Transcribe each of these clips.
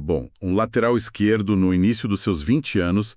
Bom, um lateral esquerdo no início dos seus 20 anos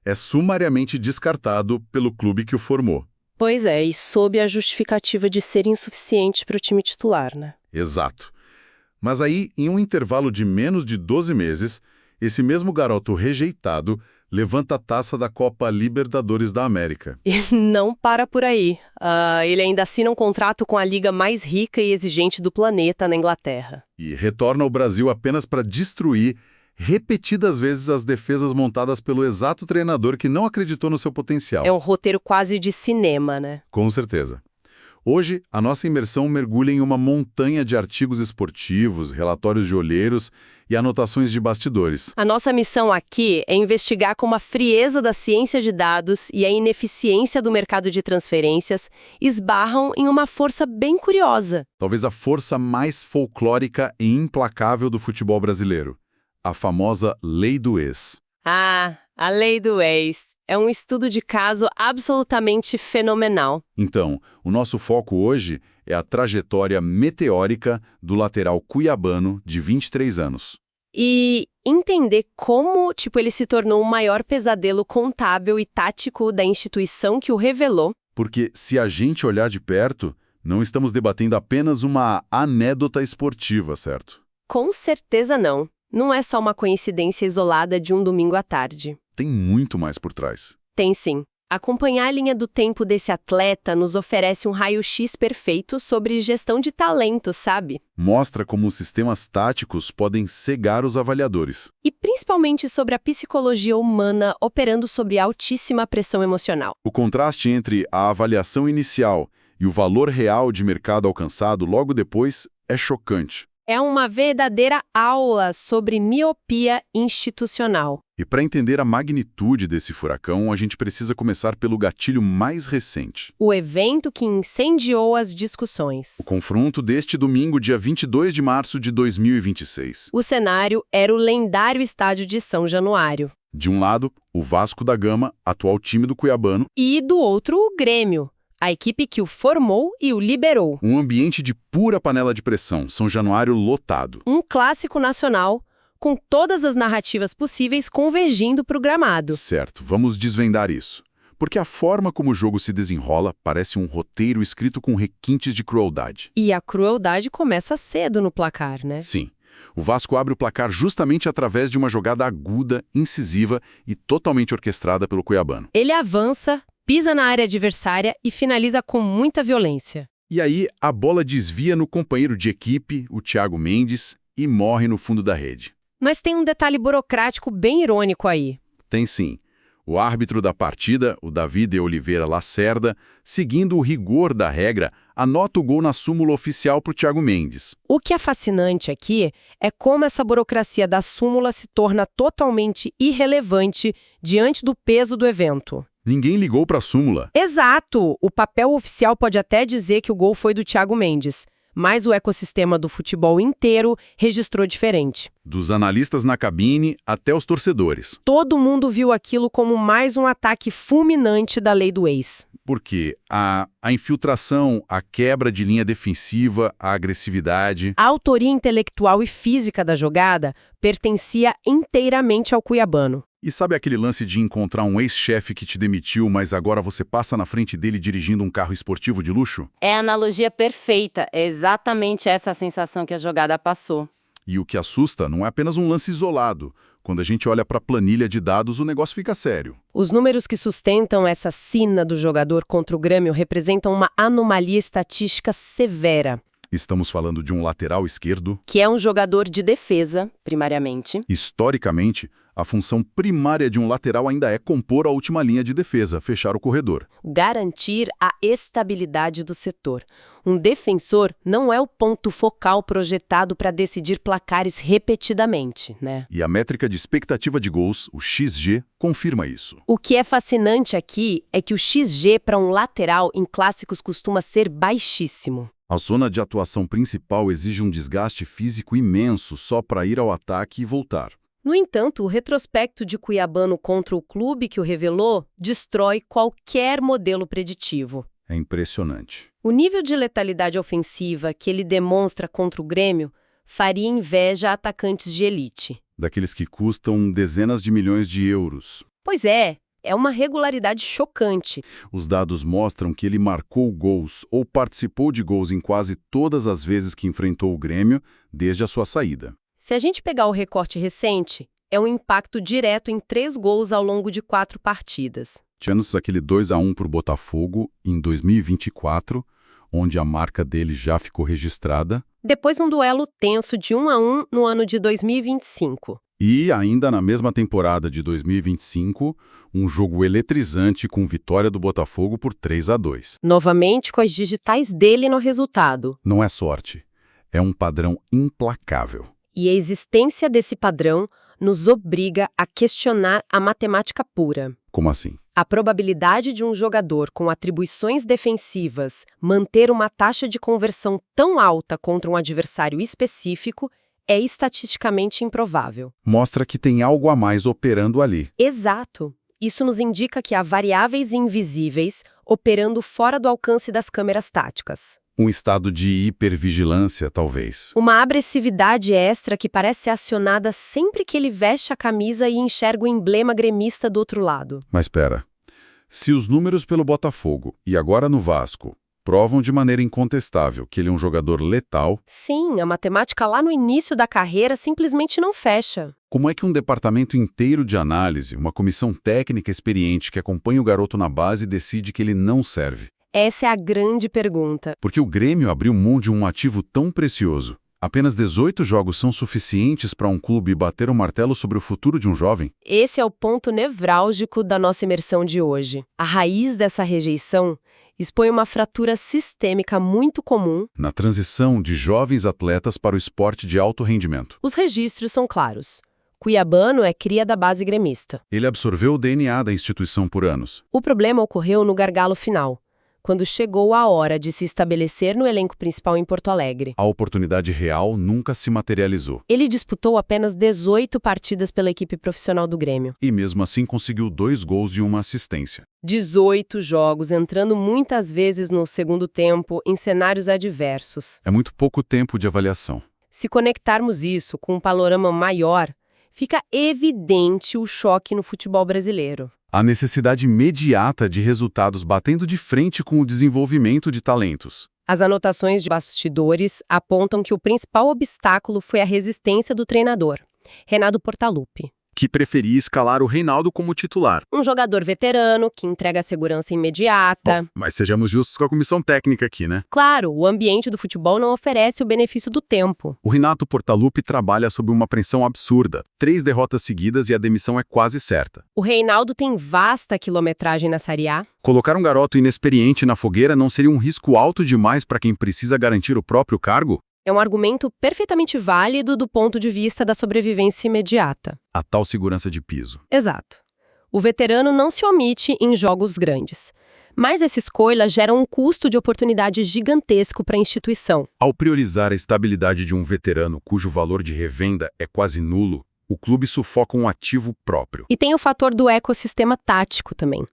é sumariamente descartado pelo clube que o formou. Pois é, e sob a justificativa de ser insuficiente para o time titular, né? Exato. Mas aí, em um intervalo de menos de 12 meses, esse mesmo garoto rejeitado levanta a taça da Copa Libertadores da América. E não para por aí. Ele ainda assina um contrato com a liga mais rica e exigente do planeta na Inglaterra. E retorna ao Brasil apenas para destruir repetidas vezes as defesas montadas pelo exato treinador que não acreditou no seu potencial. É um roteiro quase de cinema, né? Com certeza. Hoje, a nossa imersão mergulha em uma montanha de artigos esportivos, relatórios de olheiros e anotações de bastidores. A nossa missão aqui é investigar como a frieza da ciência de dados e a ineficiência do mercado de transferências esbarram em uma força bem curiosa. Talvez a força mais folclórica e implacável do futebol brasileiro. A famosa Lei do Ex. A Lei do Ex é um estudo de caso absolutamente fenomenal. Então, o nosso foco hoje é a trajetória meteórica do lateral cuiabano de 23 anos. E entender como, ele se tornou o maior pesadelo contábil e tático da instituição que o revelou. Porque se a gente olhar de perto, não estamos debatendo apenas uma anedota esportiva, certo? Com certeza não. Não é só uma coincidência isolada de um domingo à tarde. Tem muito mais por trás. Tem sim. Acompanhar a linha do tempo desse atleta nos oferece um raio-x perfeito sobre gestão de talento, sabe? Mostra como os sistemas táticos podem cegar os avaliadores. E principalmente sobre a psicologia humana operando sob altíssima pressão emocional. O contraste entre a avaliação inicial e o valor real de mercado alcançado logo depois é chocante. É uma verdadeira aula sobre miopia institucional. E para entender a magnitude desse furacão, a gente precisa começar pelo gatilho mais recente. O evento que incendiou as discussões. O confronto deste domingo, dia 22 de março de 2026. O cenário era o lendário estádio de São Januário. De um lado, o Vasco da Gama, atual time do Cuiabano. E do outro, o Grêmio. A equipe que o formou e o liberou. Um ambiente de pura panela de pressão, São Januário lotado. Um clássico nacional, com todas as narrativas possíveis convergindo para o gramado. Certo, vamos desvendar isso. Porque a forma como o jogo se desenrola parece um roteiro escrito com requintes de crueldade. E a crueldade começa cedo no placar, né? Sim. O Vasco abre o placar justamente através de uma jogada aguda, incisiva e totalmente orquestrada pelo cuiabano. Ele avança, pisa na área adversária e finaliza com muita violência. E aí, a bola desvia no companheiro de equipe, o Thiago Mendes, e morre no fundo da rede. Mas tem um detalhe burocrático bem irônico aí. Tem sim. O árbitro da partida, o Davi de Oliveira Lacerda, seguindo o rigor da regra, anota o gol na súmula oficial para o Thiago Mendes. O que é fascinante aqui é como essa burocracia da súmula se torna totalmente irrelevante diante do peso do evento. Ninguém ligou para a súmula. Exato! O papel oficial pode até dizer que o gol foi do Thiago Mendes, mas o ecossistema do futebol inteiro registrou diferente. Dos analistas na cabine até os torcedores. Todo mundo viu aquilo como mais um ataque fulminante da lei do ex. Porque a infiltração, a quebra de linha defensiva, a agressividade... A autoria intelectual e física da jogada pertencia inteiramente ao cuiabano. E sabe aquele lance de encontrar um ex-chefe que te demitiu, mas agora você passa na frente dele dirigindo um carro esportivo de luxo? É a analogia perfeita. É exatamente essa a sensação que a jogada passou. E o que assusta não é apenas um lance isolado. Quando a gente olha para a planilha de dados, o negócio fica sério. Os números que sustentam essa sina do jogador contra o Grêmio representam uma anomalia estatística severa. Estamos falando de um lateral esquerdo... que é um jogador de defesa, primariamente. Historicamente, a função primária de um lateral ainda é compor a última linha de defesa, fechar o corredor. Garantir a estabilidade do setor. Um defensor não é o ponto focal projetado para decidir placares repetidamente, né? E a métrica de expectativa de gols, o XG, confirma isso. O que é fascinante aqui é que o XG para um lateral em clássicos costuma ser baixíssimo. A zona de atuação principal exige um desgaste físico imenso só para ir ao ataque e voltar. No entanto, o retrospecto de Cuiabano contra o clube que o revelou destrói qualquer modelo preditivo. É impressionante. O nível de letalidade ofensiva que ele demonstra contra o Grêmio faria inveja a atacantes de elite. Daqueles que custam dezenas de milhões de euros. Pois é uma regularidade chocante. Os dados mostram que ele marcou gols ou participou de gols em quase todas as vezes que enfrentou o Grêmio desde a sua saída. Se a gente pegar o recorte recente, é um impacto direto em 3 gols ao longo de 4 partidas. Tivemos aquele 2-1 para o Botafogo em 2024, onde a marca dele já ficou registrada. Depois um duelo tenso de 1-1 no ano de 2025. E, ainda na mesma temporada de 2025, um jogo eletrizante com vitória do Botafogo por 3-2. Novamente com as digitais dele no resultado. Não é sorte, é um padrão implacável. E a existência desse padrão nos obriga a questionar a matemática pura. Como assim? A probabilidade de um jogador com atribuições defensivas manter uma taxa de conversão tão alta contra um adversário específico é estatisticamente improvável. Mostra que tem algo a mais operando ali. Exato. Isso nos indica que há variáveis invisíveis operando fora do alcance das câmeras táticas. Um estado de hipervigilância, talvez. Uma agressividade extra que parece ser acionada sempre que ele veste a camisa e enxerga o emblema gremista do outro lado. Mas espera, se os números pelo Botafogo e agora no Vasco provam de maneira incontestável que ele é um jogador letal... Sim, a matemática lá no início da carreira simplesmente não fecha. Como é que um departamento inteiro de análise, uma comissão técnica experiente que acompanha o garoto na base decide que ele não serve? Essa é a grande pergunta. Porque o Grêmio abriu mão de um ativo tão precioso. Apenas 18 jogos são suficientes para um clube bater o martelo sobre o futuro de um jovem? Esse é o ponto nevrálgico da nossa imersão de hoje. A raiz dessa rejeição expõe uma fratura sistêmica muito comum. Na transição de jovens atletas para o esporte de alto rendimento. Os registros são claros. Cuiabano é cria da base gremista. Ele absorveu o DNA da instituição por anos. O problema ocorreu no gargalo final, quando chegou a hora de se estabelecer no elenco principal em Porto Alegre. A oportunidade real nunca se materializou. Ele disputou apenas 18 partidas pela equipe profissional do Grêmio. E mesmo assim conseguiu 2 gols e 1 assistência. 18 jogos, entrando muitas vezes no segundo tempo em cenários adversos. É muito pouco tempo de avaliação. Se conectarmos isso com um panorama maior, fica evidente o choque no futebol brasileiro. A necessidade imediata de resultados batendo de frente com o desenvolvimento de talentos. As anotações de bastidores apontam que o principal obstáculo foi a resistência do treinador, Renato Portaluppi. Que preferia escalar o Reinaldo como titular. Um jogador veterano que entrega a segurança imediata. Bom, mas sejamos justos com a comissão técnica aqui, né? Claro, o ambiente do futebol não oferece o benefício do tempo. O Renato Portaluppi trabalha sob uma pressão absurda. 3 derrotas seguidas e a demissão é quase certa. O Reinaldo tem vasta quilometragem na Série A. Colocar um garoto inexperiente na fogueira não seria um risco alto demais para quem precisa garantir o próprio cargo? É um argumento perfeitamente válido do ponto de vista da sobrevivência imediata. A tal segurança de piso. Exato. O veterano não se omite em jogos grandes. Mas essa escolha gera um custo de oportunidade gigantesco para a instituição. Ao priorizar a estabilidade de um veterano cujo valor de revenda é quase nulo, o clube sufoca um ativo próprio. E tem o fator do ecossistema tático também.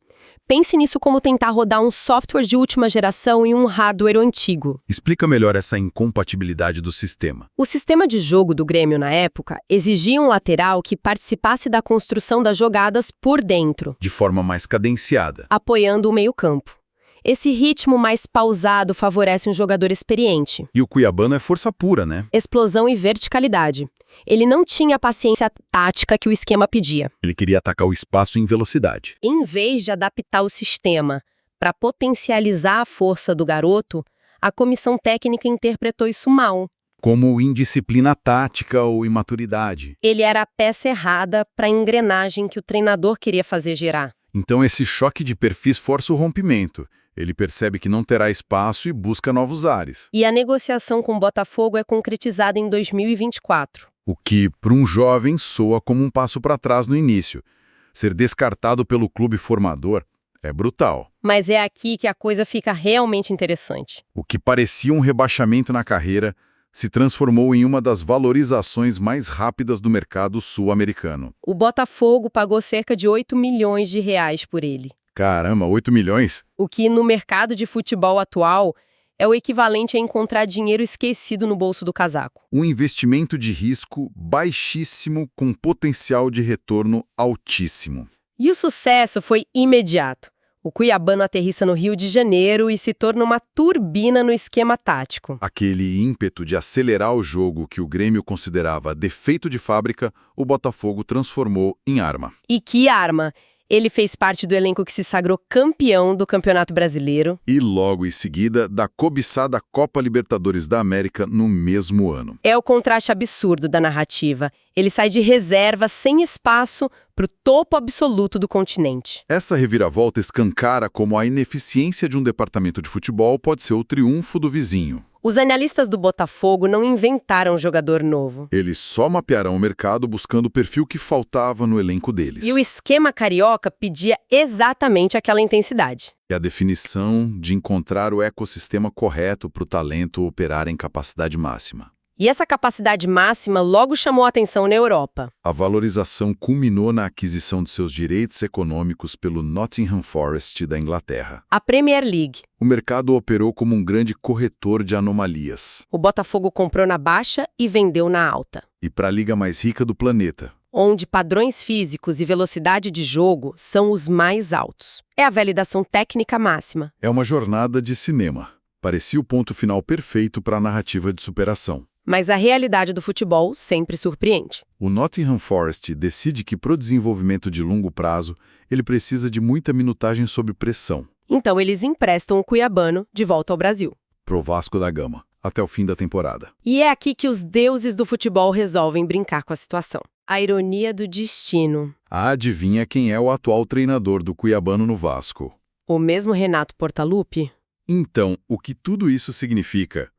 Pense nisso como tentar rodar um software de última geração em um hardware antigo. Explica melhor essa incompatibilidade do sistema. O sistema de jogo do Grêmio na época exigia um lateral que participasse da construção das jogadas por dentro, De forma mais cadenciada. apoiando o meio-campo. Esse ritmo mais pausado favorece um jogador experiente. E o Cuiabano é força pura, né? Explosão e verticalidade. Ele não tinha a paciência tática que o esquema pedia. Ele queria atacar o espaço em velocidade. Em vez de adaptar o sistema para potencializar a força do garoto, a comissão técnica interpretou isso mal. Como indisciplina tática ou imaturidade. Ele era a peça errada para a engrenagem que o treinador queria fazer girar. Então esse choque de perfis força o rompimento. Ele percebe que não terá espaço e busca novos ares. E a negociação com o Botafogo é concretizada em 2024. O que, para um jovem, soa como um passo para trás no início. Ser descartado pelo clube formador é brutal. Mas é aqui que a coisa fica realmente interessante. O que parecia um rebaixamento na carreira se transformou em uma das valorizações mais rápidas do mercado sul-americano. O Botafogo pagou cerca de 8 milhões de reais por ele. Caramba, 8 milhões? O que, no mercado de futebol atual, É o equivalente a encontrar dinheiro esquecido no bolso do casaco. Um investimento de risco baixíssimo com potencial de retorno altíssimo. E o sucesso foi imediato. O cuiabano aterrissa no Rio de Janeiro e se torna uma turbina no esquema tático. Aquele ímpeto de acelerar o jogo que o Grêmio considerava defeito de fábrica, o Botafogo transformou em arma. E que arma! Ele fez parte do elenco que se sagrou campeão do Campeonato Brasileiro. E logo em seguida, da cobiçada Copa Libertadores da América no mesmo ano. É o contraste absurdo da narrativa. Ele sai de reserva, sem espaço, para o topo absoluto do continente. Essa reviravolta escancara como a ineficiência de um departamento de futebol pode ser o triunfo do vizinho. Os analistas do Botafogo não inventaram um jogador novo. Eles só mapearam o mercado buscando o perfil que faltava no elenco deles. E o esquema carioca pedia exatamente aquela intensidade. E a definição de encontrar o ecossistema correto para o talento operar em capacidade máxima. E essa capacidade máxima logo chamou a atenção na Europa. A valorização culminou na aquisição de seus direitos econômicos pelo Nottingham Forest da Inglaterra. A Premier League. O mercado operou como um grande corretor de anomalias. O Botafogo comprou na baixa e vendeu na alta. E para a liga mais rica do planeta. Onde padrões físicos e velocidade de jogo são os mais altos. É a validação técnica máxima. É uma jornada de cinema. Parecia o ponto final perfeito para a narrativa de superação. Mas a realidade do futebol sempre surpreende. O Nottingham Forest decide que, para o desenvolvimento de longo prazo, ele precisa de muita minutagem sob pressão. Então eles emprestam o cuiabano de volta ao Brasil. Pro Vasco da Gama, até o fim da temporada. E é aqui que os deuses do futebol resolvem brincar com a situação. A ironia do destino. Adivinha quem é o atual treinador do cuiabano no Vasco? O mesmo Renato Portaluppi? Então, o que tudo isso significa?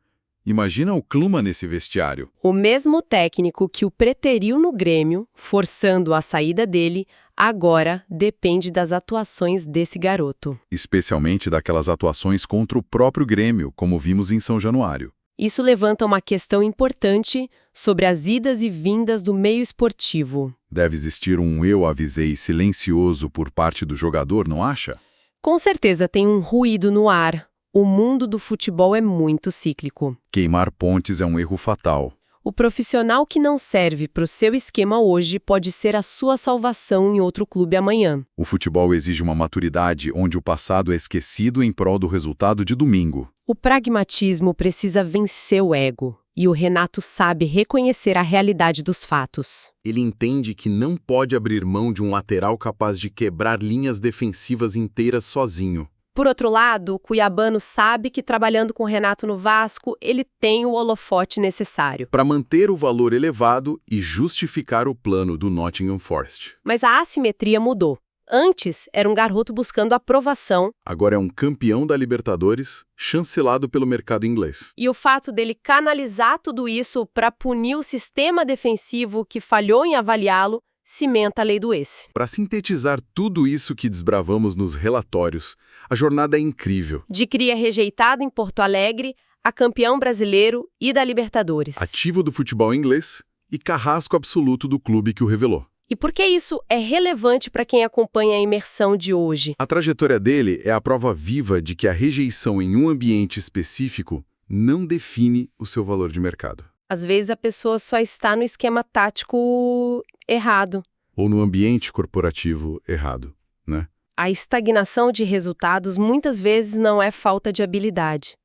Imagina o clima nesse vestiário. O mesmo técnico que o preteriu no Grêmio, forçando a saída dele, agora depende das atuações desse garoto. Especialmente daquelas atuações contra o próprio Grêmio, como vimos em São Januário. Isso levanta uma questão importante sobre as idas e vindas do meio esportivo. Deve existir um eu avisei silencioso por parte do jogador, não acha? Com certeza tem um ruído no ar. O mundo do futebol é muito cíclico. Queimar pontes é um erro fatal. O profissional que não serve para o seu esquema hoje pode ser a sua salvação em outro clube amanhã. O futebol exige uma maturidade onde o passado é esquecido em prol do resultado de domingo. O pragmatismo precisa vencer o ego. E o Renato sabe reconhecer a realidade dos fatos. Ele entende que não pode abrir mão de um lateral capaz de quebrar linhas defensivas inteiras sozinho. Por outro lado, o cuiabano sabe que trabalhando com o Renato no Vasco, ele tem o holofote necessário. Para manter o valor elevado e justificar o plano do Nottingham Forest. Mas a assimetria mudou. Antes, era um garoto buscando aprovação. Agora é um campeão da Libertadores, chancelado pelo mercado inglês. E o fato dele canalizar tudo isso para punir o sistema defensivo que falhou em avaliá-lo, cimenta a lei do ex. Para sintetizar tudo isso que desbravamos nos relatórios, a jornada é incrível. De cria rejeitado em Porto Alegre, a campeão brasileiro e da Libertadores. Ativo do futebol inglês e carrasco absoluto do clube que o revelou. E por que isso é relevante para quem acompanha a imersão de hoje? A trajetória dele é a prova viva de que a rejeição em um ambiente específico não define o seu valor de mercado. Às vezes a pessoa só está no esquema tático errado. Ou no ambiente corporativo errado, né? A estagnação de resultados muitas vezes não é falta de habilidade.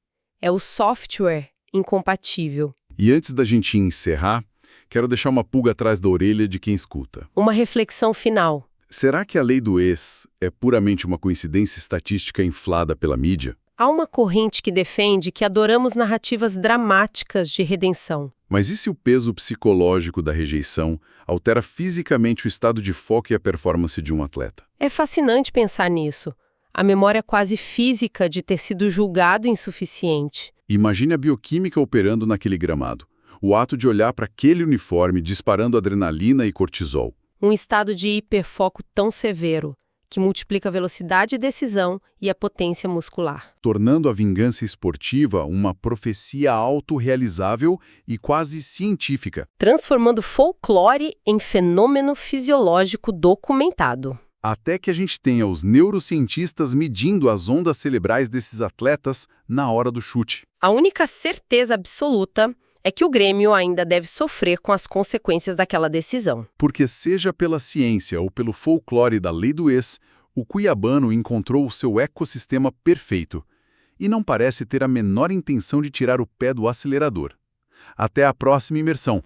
É o software incompatível. E antes da gente encerrar, quero deixar uma pulga atrás da orelha de quem escuta. Uma reflexão final. Será que a lei do ex é puramente uma coincidência estatística inflada pela mídia? Há uma corrente que defende que adoramos narrativas dramáticas de redenção. Mas e se o peso psicológico da rejeição altera fisicamente o estado de foco e a performance de um atleta? É fascinante pensar nisso. A memória quase física de ter sido julgado insuficiente. Imagine a bioquímica operando naquele gramado. O ato de olhar para aquele uniforme disparando adrenalina e cortisol. Um estado de hiperfoco tão severo, que multiplica a velocidade de decisão e a potência muscular. Tornando a vingança esportiva uma profecia autorrealizável e quase científica. Transformando folclore em fenômeno fisiológico documentado. Até que a gente tenha os neurocientistas medindo as ondas cerebrais desses atletas na hora do chute. A única certeza absoluta é que o Grêmio ainda deve sofrer com as consequências daquela decisão. Porque seja pela ciência ou pelo folclore da lei do ex, o cuiabano encontrou o seu ecossistema perfeito e não parece ter a menor intenção de tirar o pé do acelerador. Até a próxima imersão!